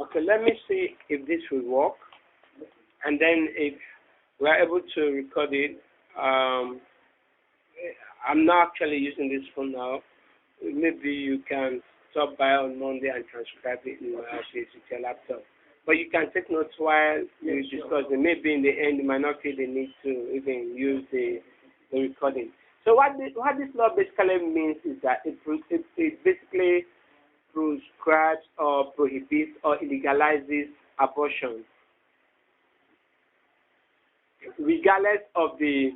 Okay, let me see if this will work, and then if we are able to record it. I'm not actually using this phone now. Maybe you can stop by on Monday and transcribe it in your office with your laptop. But you can take notes while you discuss it. Maybe in the end you might not feel the need to even use the recording. So what this law basically means is that it basically prescribes or prohibits or illegalizes abortion, regardless of the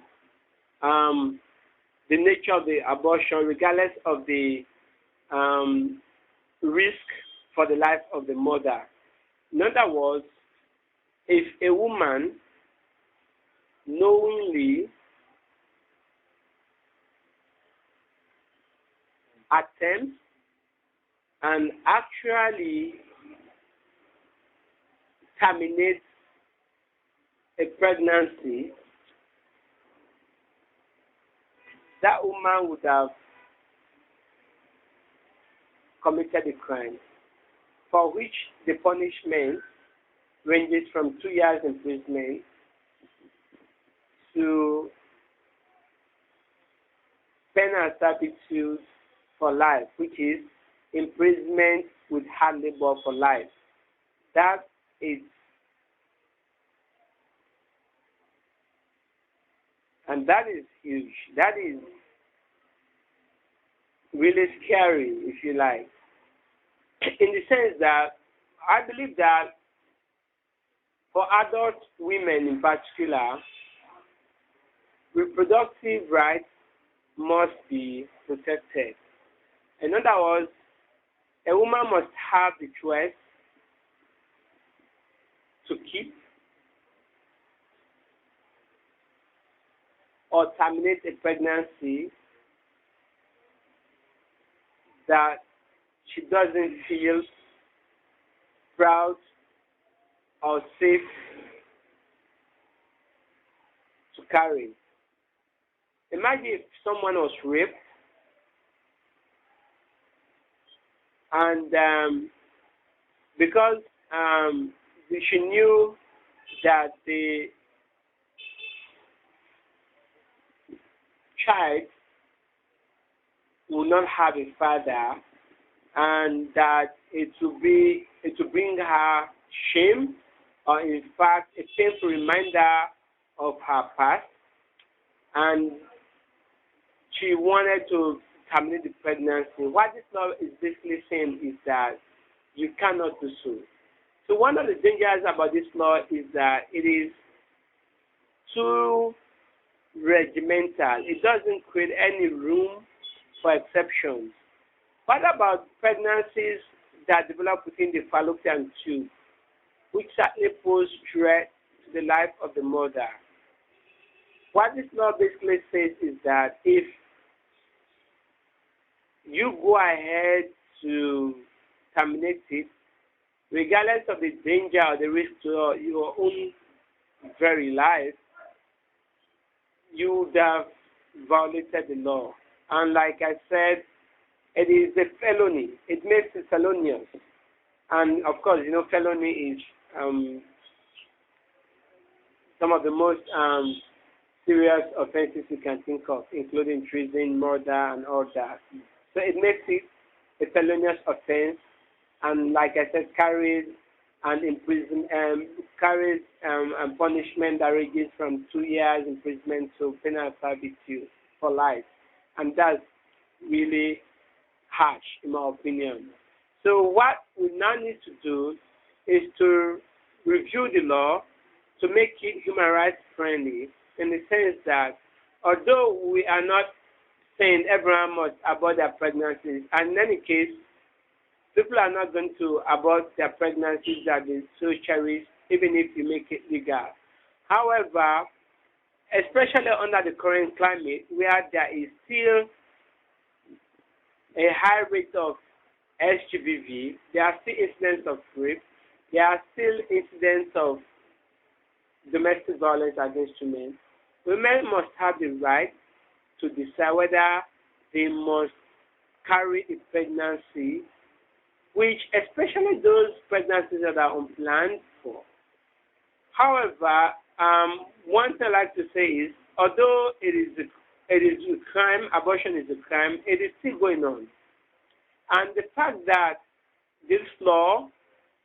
nature of the abortion, regardless of the risk for the life of the mother. In other words, if a woman knowingly attempts and actually terminates a pregnancy, that woman would have committed a crime for which the punishment ranges from 2 years imprisonment to penal servitude for life, which is imprisonment with hard labor for life. That is, and that is huge. That is really scary, if you like, in the sense that I believe that for adult women in particular, reproductive rights must be protected. In other words, a woman must have the choice to keep or terminate a pregnancy that she doesn't feel proud or safe to carry. Imagine if someone was raped and because she knew that the child will not have a father, and that it will bring her shame, or in fact a painful reminder of her past, and she wanted to terminate the pregnancy. What this law is basically saying is that you cannot do so. So one of the dangers about this law is that it is too regimental. It doesn't create any room for exceptions. What about pregnancies that develop within the fallopian tube, which certainly pose threat to the life of the mother? What this law basically says is that if you go ahead to terminate it, regardless of the danger or the risk to your own very life, you would have violated the law. And like I said, it is a felony. It makes it felonious. And of course, you know, felony is some of the most serious offenses you can think of, including treason, murder, and all that. So it makes it a felonious offense, and like I said, carries a punishment that ranges from 2 years imprisonment to penal servitude for life, and that's really harsh, in my opinion. So what we now need to do is to review the law to make it human rights friendly, in the sense that although we are not saying everyone must abort their pregnancies, and in any case, people are not going to abort their pregnancies that they so cherish, even if you make it legal. However, especially under the current climate, where there is still a high rate of SGBV, there are still incidents of rape, there are still incidents of domestic violence against women. Women must have the right to decide whether they must carry a pregnancy which especially those pregnancies that are unplanned for. However, one thing I like to say is, although it is a crime, abortion is a crime, it is still going on. And the fact that this law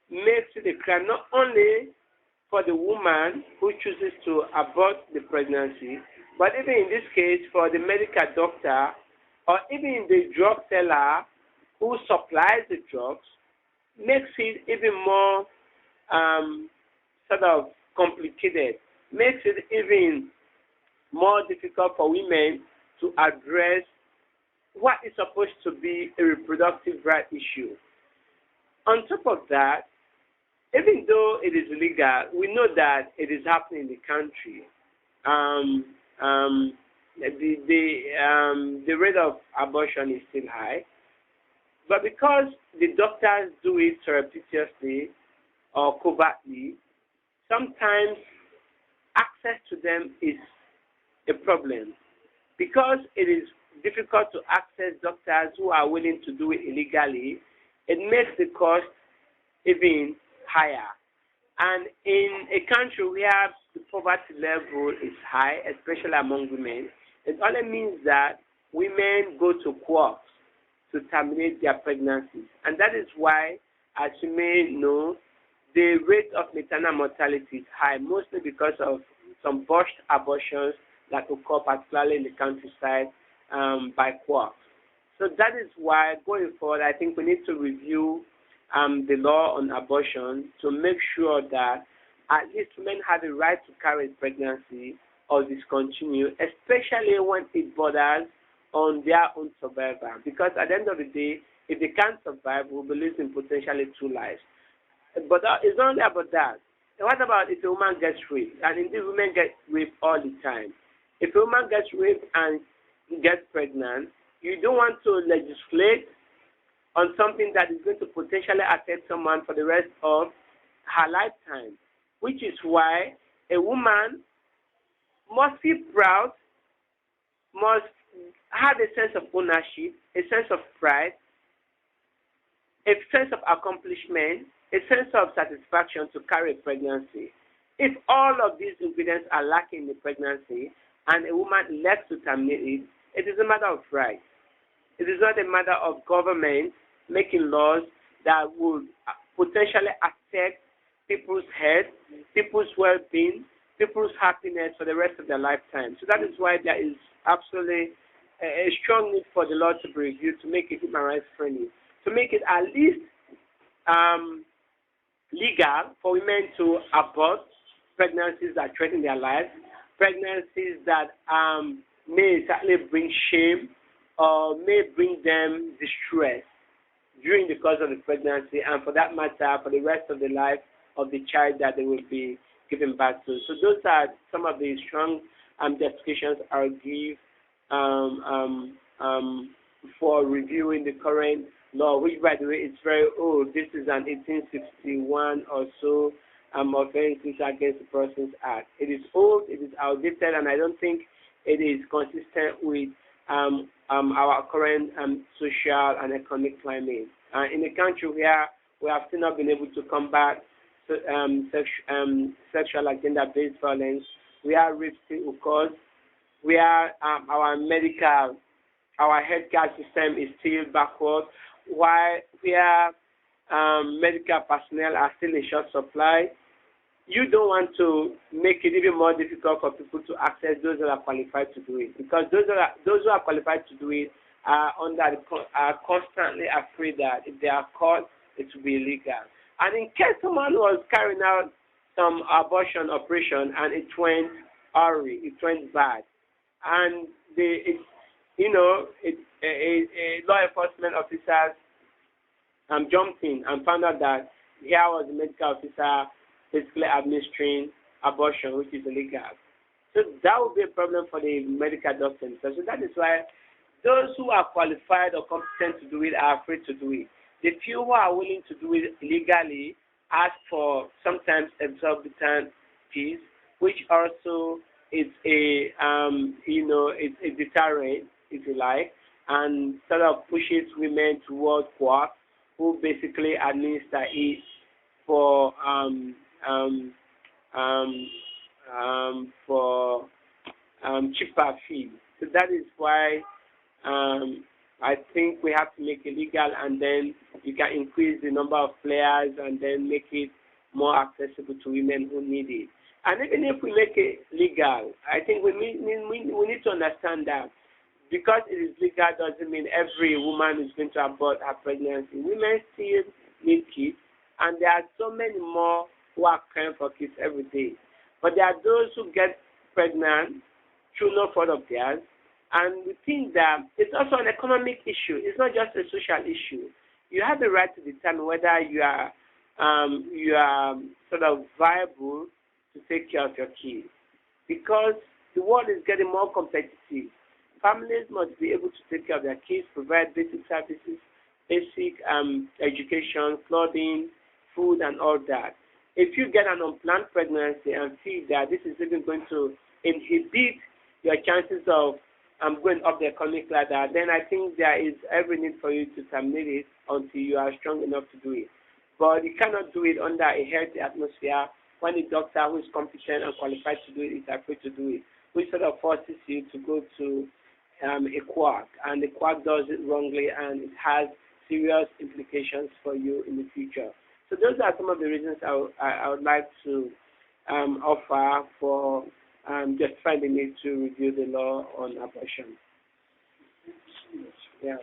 makes it a crime not only for the woman who chooses to abort the pregnancy, but even in this case for the medical doctor or even the drug seller who supplies the drugs, makes it even more sort of complicated, makes it even more difficult for women to address what is supposed to be a reproductive right issue. On top of that, even though it is illegal, we know that it is happening in the country. The rate of abortion is still high, but because the doctors do it surreptitiously or covertly, sometimes access to them is a problem. Because it is difficult to access doctors who are willing to do it illegally, it makes the cost even higher. And in a country where the poverty level is high, especially among women, it only means that women go to court to terminate their pregnancies. And that is why, as you may know, the rate of maternal mortality is high, mostly because of some botched abortions that occur particularly in the countryside by courts. So that is why, going forward, I think we need to review the law on abortion to make sure that at least women have the right to carry pregnancy or discontinue, especially when it borders on their own survival. Because at the end of the day, if they can't survive, we'll be losing potentially 2 lives. But it's not only about that. And what about if a woman gets raped? And indeed, women get raped all the time. If a woman gets raped and gets pregnant, you don't want to legislate on something that is going to potentially affect someone for the rest of her lifetime, which is why a woman must feel proud, must have a sense of ownership, a sense of pride, a sense of accomplishment, a sense of satisfaction to carry a pregnancy. If all of these ingredients are lacking in the pregnancy and a woman elects to terminate it, it is a matter of right. It is not a matter of government making laws that would potentially affect people's health, people's well-being, people's happiness for the rest of their lifetime. So that is why there is absolutely a strong need for the law to be reviewed to make it human rights friendly, to make it at least legal for women to abort pregnancies that threaten their lives, pregnancies that may certainly bring shame or may bring them distress during the course of the pregnancy, and for that matter, for the rest of the life of the child that they will be given birth to. So those are some of the strong justifications I'll give for reviewing the current law, which, by the way, is very old. This is an 1861 or so Offenses Against the Persons Act. It is old, it is outdated, and I don't think it is consistent with our current social and economic climate. In a country where we have still not been able to combat sexual agenda-based violence, where rape still occurs, where our healthcare system is still backward, where medical personnel are still in short supply, you don't want to make it even more difficult for people to access those that are qualified to do it, because those who are qualified to do it are constantly afraid that if they are caught, it will be illegal. And in case someone was carrying out some abortion operation and it went awry, it went bad, and law enforcement officers jumped in and found out that here was the medical officer basically administering abortion, which is illegal. So that would be a problem for the medical doctors. So that is why those who are qualified or competent to do it are afraid to do it. The few who are willing to do it illegally ask for sometimes exorbitant fees, which also is a it's a deterrent, if you like, and sort of pushes women towards work who basically administer it for cheaper fee. So that is why I think we have to make it legal, and then you can increase the number of players and then make it more accessible to women who need it. And even if we make it legal, I think we need to understand that because it is legal doesn't mean every woman is going to abort her pregnancy. Women still need kids, and there are so many more who are crying for kids every day. But there are those who get pregnant through no fault of theirs, and we think that it's also an economic issue. It's not just a social issue. You have the right to determine whether you are sort of viable to take care of your kids, because the world is getting more competitive. Families must be able to take care of their kids, provide basic services, basic education, clothing, food, and all that. If you get an unplanned pregnancy and feel that this is even going to inhibit your chances of going up the economic ladder, then I think there is every need for you to terminate it until you are strong enough to do it. But you cannot do it under a healthy atmosphere when a doctor who is competent and qualified to do it is afraid to do it, which sort of forces you to go to a quack, and the quack does it wrongly, and it has serious implications for you in the future. So those are some of the reasons I would like to offer for justifying the need to review the law on abortion. Yeah.